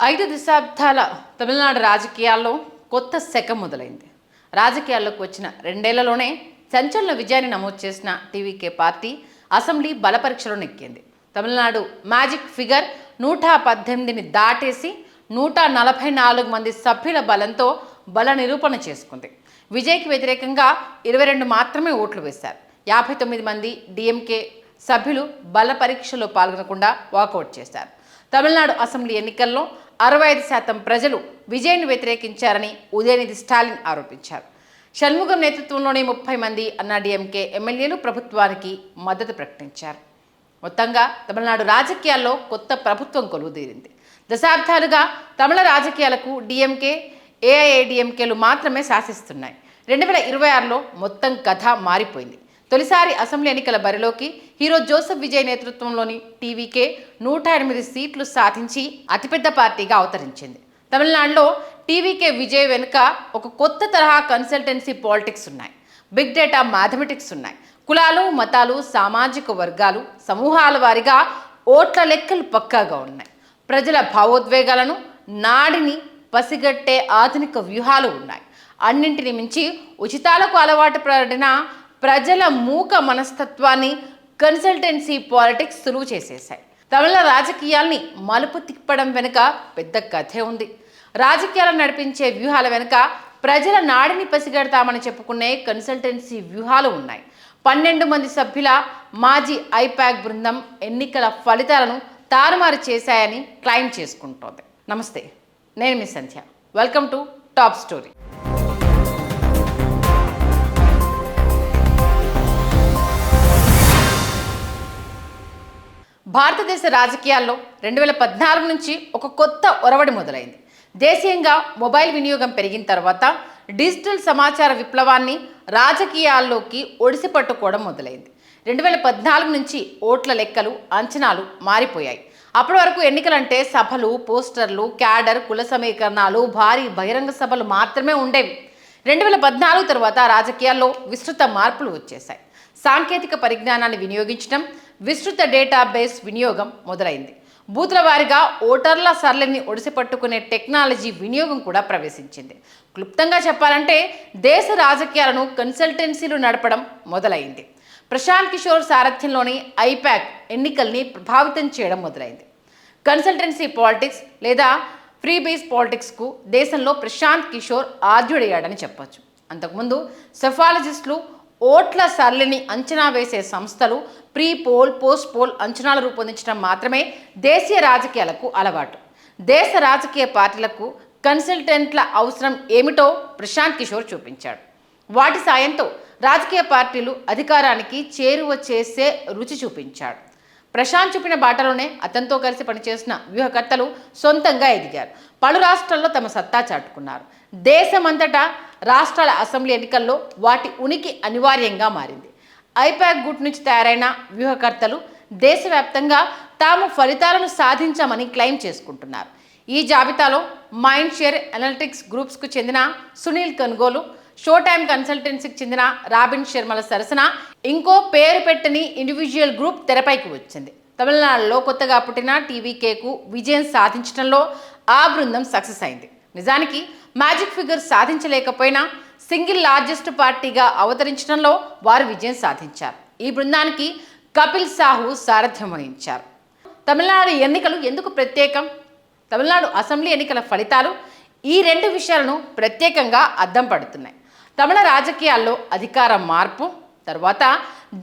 5 దశాబ్దాల తమిళనాడు రాజకీయాల్లో కొత్త శకం మొదలైంది. రాజకీయాల్లోకి వచ్చిన రెండేళ్లలోనే సంచలన విజయాన్ని నమోదు చేసిన టీవీకే పార్టీ అసెంబ్లీ బలపరీక్షలో నెక్కింది. తమిళనాడు మ్యాజిక్ ఫిగర్ 118ని దాటేసి 144 మంది సభ్యుల బలంతో బల నిరూపణ చేసుకుంది. విజయ్కి వ్యతిరేకంగా 22 మాత్రమే ఓట్లు వేశారు. 59 మంది డిఎంకే సభ్యులు బల పరీక్షలో పాల్గొనకుండా వాకౌట్ చేశారు. తమిళనాడు అసెంబ్లీ ఎన్నికల్లో 65% ప్రజలు విజయ్ను వ్యతిరేకించారని ఉదయనిధి స్టాలిన్ ఆరోపించారు. షణ్ముగం నేతృత్వంలోని 30 మంది అన్నాడీఎంకే ఎమ్మెల్యేలు ప్రభుత్వానికి మద్దతు ప్రకటించారు. మొత్తంగా తమిళనాడు రాజకీయాల్లో కొత్త ప్రభుత్వం కొలువుదీరింది. దశాబ్దాలుగా తమిళ రాజకీయాలకు డిఎంకే, ఏఐఏడిఎంకేలు మాత్రమే శాసిస్తున్నాయి. 2026లో మొత్తం కథ మారిపోయింది. తొలిసారి అసెంబ్లీ ఎన్నికల బరిలోకి హీరో జోసెఫ్ విజయ్ నేతృత్వంలోని టీవీకే 108 సీట్లు సాధించి అతిపెద్ద పార్టీగా అవతరించింది. తమిళనాడులో టీవీకే విజయ్ వెనుక ఒక కొత్త తరహా కన్సల్టెన్సీ పాలిటిక్స్ ఉన్నాయి. బిగ్ డేటా మ్యాథమెటిక్స్ ఉన్నాయి. కులాలు, మతాలు, సామాజిక వర్గాలు, సమూహాల వారీగా ఓట్ల లెక్కలు పక్కాగా ఉన్నాయి. ప్రజల భావోద్వేగాలను, నాడిని పసిగట్టే ఆధునిక వ్యూహాలు ఉన్నాయి. అన్నింటిని మించి ఉచితాలకు అలవాటు పడిన ప్రజల మూక మనస్తత్వాన్ని కన్సల్టెన్సీ పాలిటిక్స్ సులువు చేసేశాయి. తమిళ రాజకీయాల్ని మలుపు తిప్పడం వెనుక పెద్ద కథే ఉంది. రాజకీయాలను నడిపించే వ్యూహాల వెనుక ప్రజల నాడిని పసిగడతామని చెప్పుకునే కన్సల్టెన్సీ వ్యూహాలు ఉన్నాయి. 12 మంది సభ్యుల మాజీ ఐపాక్ బృందం ఎన్నికల ఫలితాలను తారుమారు చేశాయని క్లెయిమ్ చేసుకుంటోంది. నమస్తే, నేను మీ Sandhya. Welcome to top story. భారతదేశ రాజకీయాల్లో 2014 నుంచి ఒక కొత్త ఒరవడి మొదలైంది. దేశీయంగా మొబైల్ వినియోగం పెరిగిన తర్వాత డిజిటల్ సమాచార విప్లవాన్ని రాజకీయాల్లోకి ఒడిసి పట్టుకోవడం మొదలైంది. 2014 నుంచి ఓట్ల లెక్కలు, అంచనాలు మారిపోయాయి. అప్పటి వరకు ఎన్నికలంటే సభలు, పోస్టర్లు, క్యాడర్, కుల సమీకరణాలు, భారీ బహిరంగ సభలు మాత్రమే ఉండేవి. 2014 తర్వాత రాజకీయాల్లో విస్తృత మార్పులు వచ్చేశాయి. సాంకేతిక పరిజ్ఞానాన్ని వినియోగించడం, విస్తృత డేటాబేస్ వినియోగం మొదలైంది. బూతుల వారీగా ఓటర్ల సర్లని ఒడిసిపట్టుకునే టెక్నాలజీ వినియోగం కూడా ప్రవేశించింది. క్లుప్తంగా చెప్పాలంటే దేశ రాజకీయాలను కన్సల్టెన్సీలు నడపడం మొదలైంది. ప్రశాంత్ కిషోర్ సారథ్యంలోని ఐపాక్ ఎన్నికల్ని ప్రభావితం చేయడం మొదలైంది. కన్సల్టెన్సీ పాలిటిక్స్ లేదా ఫ్రీ బేస్ పాలిటిక్స్కు దేశంలో ప్రశాంత్ కిషోర్ ఆద్యుడయ్యాడని చెప్పొచ్చు. అంతకుముందు సెఫాలజిస్టులు ఓట్ల సర్లిని అంచనా వేసే సంస్థలు ప్రీ పోల్, పోస్ట్ పోల్ అంచనాలు రూపొందించడం మాత్రమే దేశీయ రాజకీయాలకు అలవాటు. దేశ రాజకీయ పార్టీలకు కన్సల్టెంట్ల అవసరం ఏమిటో ప్రశాంత్ కిషోర్ చూపించాడు. వాటి సాయంతో రాజకీయ పార్టీలు అధికారానికి చేరువ చేసే రుచి చూపించాడు. ప్రశాంత్ చూపిన బాటలోనే అతనితో కలిసి పనిచేసిన వ్యూహకర్తలు సొంతంగా ఎదిగారు. పలు రాష్ట్రాల్లో తమ సత్తా చాటుకున్నారు. దేశమంతటా రాష్ట్రాల అసెంబ్లీ ఎన్నికల్లో వాటి ఉనికి అనివార్యంగా మారింది. ఐపాక్ గుట్ నుంచి తయారైన వ్యూహకర్తలు దేశవ్యాప్తంగా తాము ఫలితాలను సాధించామని క్లెయిమ్ చేసుకుంటున్నారు. ఈ జాబితాలో మైండ్ షేర్ అనలిటిక్స్ గ్రూప్స్కు చెందిన సునీల్ కన్గోలు, షో టైమ్ కన్సల్టెన్సీకి చెందిన రాబిన్ శర్మల సరసన ఇంకో పేరు పెట్టని ఇండివిజువల్ గ్రూప్ తెరపైకి వచ్చింది. తమిళనాడులో కొత్తగా పుట్టిన టీవీకేకు విజయం సాధించడంలో ఆ బృందం సక్సెస్ అయింది. నిజానికి మ్యాజిక్ ఫిగర్ సాధించలేకపోయినా సింగిల్ లార్జెస్ట్ పార్టీగా అవతరించడంలో వారు విజయం సాధించారు. ఈ బృందానికి కపిల్ సాహు సారథ్యం వహించారు. తమిళనాడు ఎన్నికలు ఎందుకు ప్రత్యేకం? తమిళనాడు అసెంబ్లీ ఎన్నికల ఫలితాలు ఈ 2 విషయాలను ప్రత్యేకంగా అద్దం పడుతున్నాయి. తమిళ రాజకీయాల్లో అధికార మార్పు తర్వాత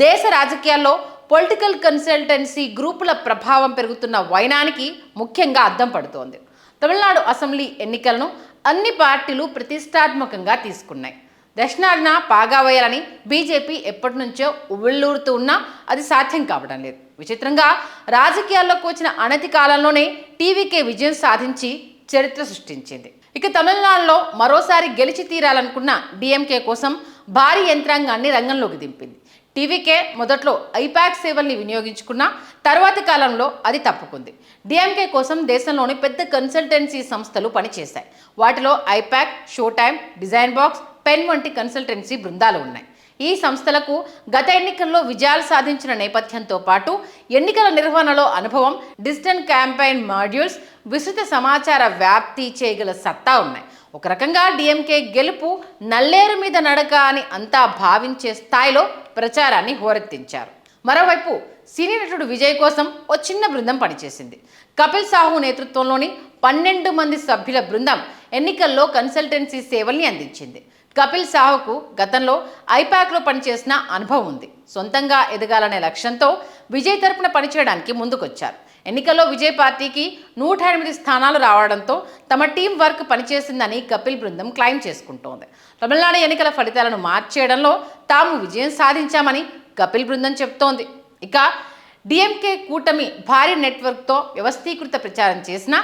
దేశ రాజకీయాల్లో పొలిటికల్ కన్సల్టెన్సీ గ్రూపుల ప్రభావం పెరుగుతున్న వైనానికి ముఖ్యంగా అద్దం పడుతోంది. తమిళనాడు అసెంబ్లీ ఎన్నికలను అన్ని పార్టీలు ప్రతిష్టాత్మకంగా తీసుకున్నాయి. దక్షిణాదిన పాగా వేయాలని బీజేపీ ఎప్పటి నుంచో ఉవ్విళ్ళూరుతూ ఉన్నా అది సాధ్యం కావడం లేదు. విచిత్రంగా రాజకీయాల్లోకి వచ్చిన అనతి కాలంలోనే టీవీకే విజయం సాధించి చరిత్ర సృష్టించింది. ఇక తమిళనాడులో మరోసారి గెలిచి తీరాలనుకున్న డిఎంకే కోసం భారీ యంత్రాంగాన్ని రంగంలోకి దింపింది. టీవీకే మొదట్లో ఐపాక్ సేవల్ని వినియోగించుకున్న తర్వాతి కాలంలో అది తప్పుకుంది. డిఎంకే కోసం దేశంలోని పెద్ద కన్సల్టెన్సీ సంస్థలు పనిచేశాయి. వాటిలో IPAC, show time, design box, pen వంటి కన్సల్టెన్సీ బృందాలు ఉన్నాయి. ఈ సంస్థలకు గత ఎన్నికల్లో విజయాలు సాధించిన నేపథ్యంతో పాటు ఎన్నికల నిర్వహణలో అనుభవం, డిజిటల్ క్యాంపెయిన్ మాడ్యూల్స్, విస్తృత సమాచార వ్యాప్తి చేయగల సత్తా ఉన్నాయి. ఒక రకంగా డిఎంకే గెలుపు నల్లేరు మీద నడక అని అంతా భావించే స్థాయిలో ప్రచారాన్ని హోరెత్తించారు. మరోవైపు సినీ నటుడు విజయ్ కోసం ఓ చిన్న బృందం పనిచేసింది. కపిల్ సాహు నేతృత్వంలోని 12 మంది సభ్యుల బృందం ఎన్నికల్లో కన్సల్టెన్సీ సేవల్ని అందించింది. కపిల్ సాహుకు గతంలో ఐపాక్లో పనిచేసిన అనుభవం ఉంది. సొంతంగా ఎదగాలనే లక్ష్యంతో విజయ్ తరపున పనిచేయడానికి ముందుకొచ్చారు. ఎన్నికల్లో విజయ్ పార్టీకి 108 స్థానాలు రావడంతో తమ టీం వర్క్ పనిచేసిందని కపిల్ బృందం క్లెయిమ్ చేసుకుంటోంది. తమిళనాడు ఎన్నికల ఫలితాలను మార్చేయడంలో తాము విజయం సాధించామని కపిల్ బృందం చెప్తోంది. ఇక డిఎంకే కూటమి భారీ నెట్వర్క్తో వ్యవస్థీకృత ప్రచారం చేసిన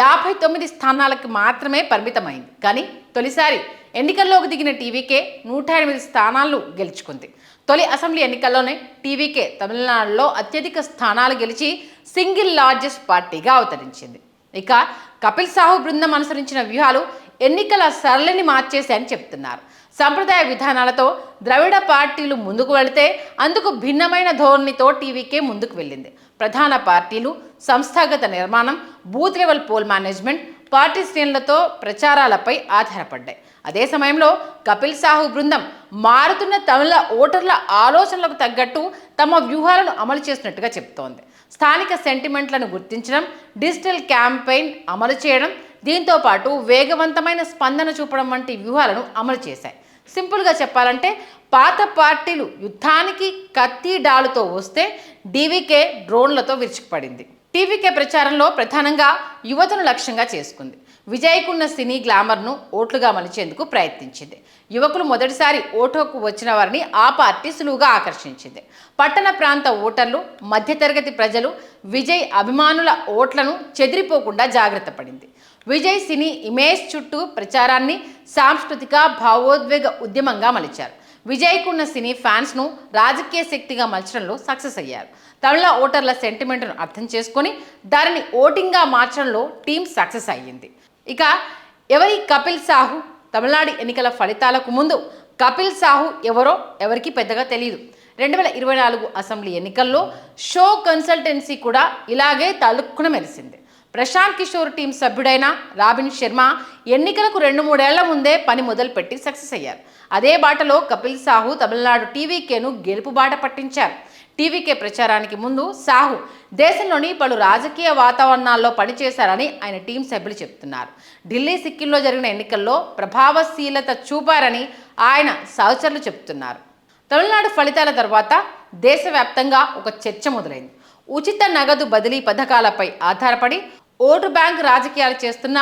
59 స్థానాలకు మాత్రమే పరిమితమైంది. కానీ తొలిసారి ఎన్నికల్లోకి దిగిన టీవీకే 108 స్థానాలు గెలుచుకుంది. తొలి అసెంబ్లీ ఎన్నికల్లోనే టీవీకే తమిళనాడులో అత్యధిక స్థానాలు గెలిచి సింగిల్ లార్జెస్ట్ పార్టీగా అవతరించింది. ఇక కపిల్ సాహు బృందం అనుసరించిన వ్యూహాలు ఎన్నికల సరళిని మార్చేశాయని చెప్తున్నారు. సంప్రదాయ విధానాలతో ద్రవిడ పార్టీలు ముందుకు వెళితే అందుకు భిన్నమైన ధోరణితో టీవీకే ముందుకు వెళ్ళింది. ప్రధాన పార్టీలు, సంస్థాగత నిర్మాణం, booth level poll management, party శ్రేణులతో ప్రచారాలపై ఆధారపడ్డాయి. అదే సమయంలో కపిల్ సాహు బృందం మారుతున్న తమిళ ఓటర్ల ఆలోచనలకు తగ్గట్టు తమ వ్యూహాలను అమలు చేసినట్టుగా చెప్తోంది. స్థానిక సెంటిమెంట్లను గుర్తించడం, డిజిటల్ క్యాంపెయిన్ అమలు చేయడం, దీంతో పాటు వేగవంతమైన స్పందన చూపడం వంటి వ్యూహాలను అమలు చేశాయి. సింపుల్గా చెప్పాలంటే పాత పార్టీలు యుద్ధానికి కత్తి డాలుతో వస్తే డీవీకే డ్రోన్లతో విరుచుకుపడింది. టీవీకే ప్రచారంలో ప్రధానంగా యువతను లక్ష్యంగా చేసుకుంది. విజయ్కున్న సినీ గ్లామర్ను ఓట్లుగా మలిచేందుకు ప్రయత్నించింది. యువకులు మొదటిసారి ఓటుకు వచ్చిన వారిని ఆ పార్టీ సులువుగా ఆకర్షించింది. పట్టణ ప్రాంత ఓటర్లు, మధ్యతరగతి ప్రజలు విజయ్ అభిమానుల ఓట్లను చెదిరిపోకుండా జాగ్రత్త పడింది. విజయ్ సినీ ఇమేజ్ చుట్టూ ప్రచారాన్ని సాంస్కృతిక భావోద్వేగ ఉద్యమంగా మలిచారు. విజయ్కున్న సినీ ఫ్యాన్స్ను రాజకీయ శక్తిగా మలచడంలో సక్సెస్ అయ్యారు. తమిళ ఓటర్ల సెంటిమెంట్ను అర్థం చేసుకొని దానిని ఓటింగ్గా మార్చడంలో టీం సక్సెస్ అయ్యింది. ఇక ఎవరి కపిల్ సాహు? తమిళనాడు ఎన్నికల ఫలితాలకు ముందు కపిల్ సాహు ఎవరో ఎవరికి పెద్దగా తెలియదు. 2024 అసెంబ్లీ ఎన్నికల్లో షో కన్సల్టెన్సీ కూడా ఇలాగే తలుక్కున మెరిసింది. ప్రశాంత్ కిషోర్ టీం సభ్యుడైన రాబిన్ శర్మ ఎన్నికలకు 2-3 ఏళ్ల ముందే పని మొదలుపెట్టి సక్సెస్ అయ్యారు. అదే బాటలో కపిల్ సాహు తమిళనాడు టీవీకేను గెలుపు బాట పట్టించారు. టీవీకే ప్రచారానికి ముందు సాహు దేశంలోని పలు రాజకీయ వాతావరణాల్లో పనిచేశారని ఆయన టీం సభ్యులు చెప్తున్నారు. ఢిల్లీ, సిక్కింలో జరిగిన ఎన్నికల్లో ప్రభావశీలత చూపారని ఆయన సహచరులు చెప్తున్నారు. తమిళనాడు ఫలితాల తర్వాత దేశవ్యాప్తంగా ఒక చర్చ మొదలైంది. ఉచిత నగదు బదిలీ పథకాలపై ఆధారపడి ఓటు బ్యాంక్ రాజకీయాలు చేస్తున్న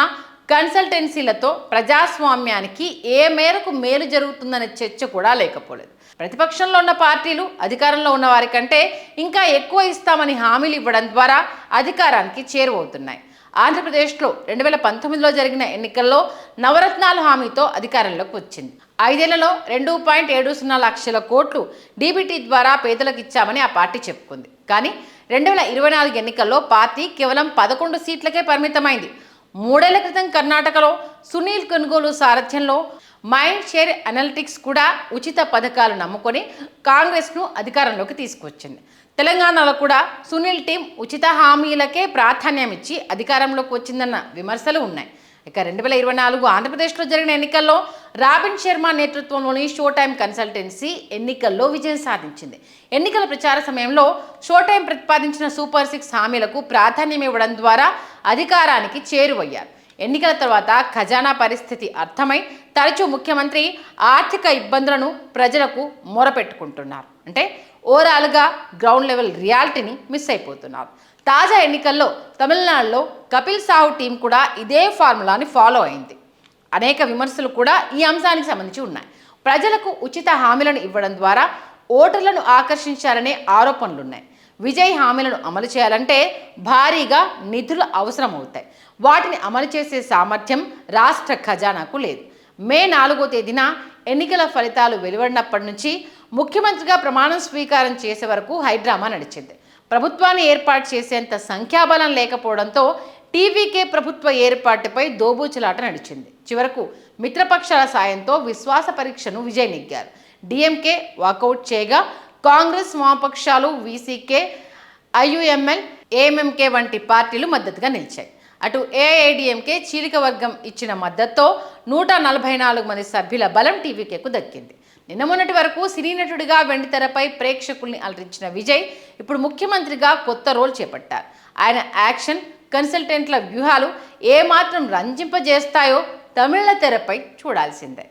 కన్సల్టెన్సీలతో ప్రజాస్వామ్యానికి ఏ మేరకు మేలు జరుగుతుందనే చర్చ కూడా లేకపోలేదు. ప్రతిపక్షంలో ఉన్న పార్టీలు అధికారంలో ఉన్న వారి కంటే ఇంకా ఎక్కువ ఇస్తామని హామీలు ఇవ్వడం ద్వారా అధికారానికి చేరువవుతున్నాయి. ఆంధ్రప్రదేశ్లో 2019లో జరిగిన ఎన్నికల్లో నవరత్నాల హామీతో అధికారంలోకి వచ్చింది. 5 ఏళ్లలో 2.70 లక్షల కోట్లు డీబీటీ ద్వారా పేదలకు ఇచ్చామని ఆ పార్టీ చెప్పుకుంది. కానీ 2024 ఎన్నికల్లో పార్టీ కేవలం 11 సీట్లకే పరిమితమైంది. 3 ఏళ్ల క్రితం కర్ణాటకలో సునీల్ కొనుగోలు సారథ్యంలో మైండ్ షేర్ అనలిటిక్స్ కూడా ఉచిత పథకాలు నమ్ముకొని కాంగ్రెస్ను అధికారంలోకి తీసుకొచ్చింది. తెలంగాణలో కూడా సునీల్ టీం ఉచిత హామీలకే ప్రాధాన్యం ఇచ్చి అధికారంలోకి వచ్చిందన్న విమర్శలు ఉన్నాయి. ఇక 2024 ఆంధ్రప్రదేశ్లో జరిగిన ఎన్నికల్లో రాబిన్ శర్మ నేతృత్వంలోని షో టైమ్ కన్సల్టెన్సీ ఎన్నికల్లో విజయం సాధించింది. ఎన్నికల ప్రచార సమయంలో షో టైమ్ ప్రతిపాదించిన సూపర్ 6 హామీలకు ప్రాధాన్యం ఇవ్వడం ద్వారా అధికారానికి చేరువయ్యారు. ఎన్నికల తర్వాత ఖజానా పరిస్థితి అర్థమై తరచూ ముఖ్యమంత్రి ఆర్థిక ఇబ్బందులను ప్రజలకు మొరపెట్టుకుంటున్నారు. అంటే ఓవరాల్గా గ్రౌండ్ లెవెల్ రియాలిటీని మిస్ అయిపోతున్నారు. తాజా ఎన్నికల్లో తమిళనాడులో కపిల్ సాహు టీం కూడా ఇదే ఫార్ములాని ఫాలో అయింది. అనేక విమర్శలు కూడా ఈ అంశానికి సంబంధించి ఉన్నాయి. ప్రజలకు ఉచిత హామీలను ఇవ్వడం ద్వారా ఓటర్లను ఆకర్షించాలనే ఆరోపణలున్నాయి. విజయ్ హామీలను అమలు చేయాలంటే భారీగా నిధులు అవసరమవుతాయి. వాటిని అమలు చేసే సామర్థ్యం రాష్ట్ర ఖజానాకు లేదు. మే 4వ తేదీన ఎన్నికల ఫలితాలు వెలువడినప్పటి నుంచి ముఖ్యమంత్రిగా ప్రమాణ స్వీకారం చేసే వరకు హైడ్రామా నడిచింది. ప్రభుత్వాన్ని ఏర్పాటు చేసేంత సంఖ్యాబలం లేకపోవడంతో టీవీకే ప్రభుత్వ ఏర్పాటుపై దోబూచులాట నడిచింది. చివరకు మిత్రపక్షాల సాయంతో విశ్వాస పరీక్షను విజయ్ నెగ్గారు. డిఎంకే వాకౌట్ చేయగా కాంగ్రెస్, వామపక్షాలు, వీసీకే, ఐయుఎంఎల్, ఏఎంఎంకే వంటి పార్టీలు మద్దతుగా నిలిచాయి. అటు ఏఐడిఎంకే చీలిక వర్గం ఇచ్చిన మద్దతుతో 144 మంది సభ్యుల బలం టీవీకేకు దక్కింది. నిన్న మొన్నటి వరకు సినీ నటుడిగా వెండితెరపై ప్రేక్షకుల్ని అలరించిన విజయ్ ఇప్పుడు ముఖ్యమంత్రిగా కొత్త రోల్ చేపట్టారు. ఆయన యాక్షన్, కన్సల్టెంట్ల వ్యూహాలు ఏమాత్రం రంజింపజేస్తాయో తమిళ తెరపై చూడాల్సిందే.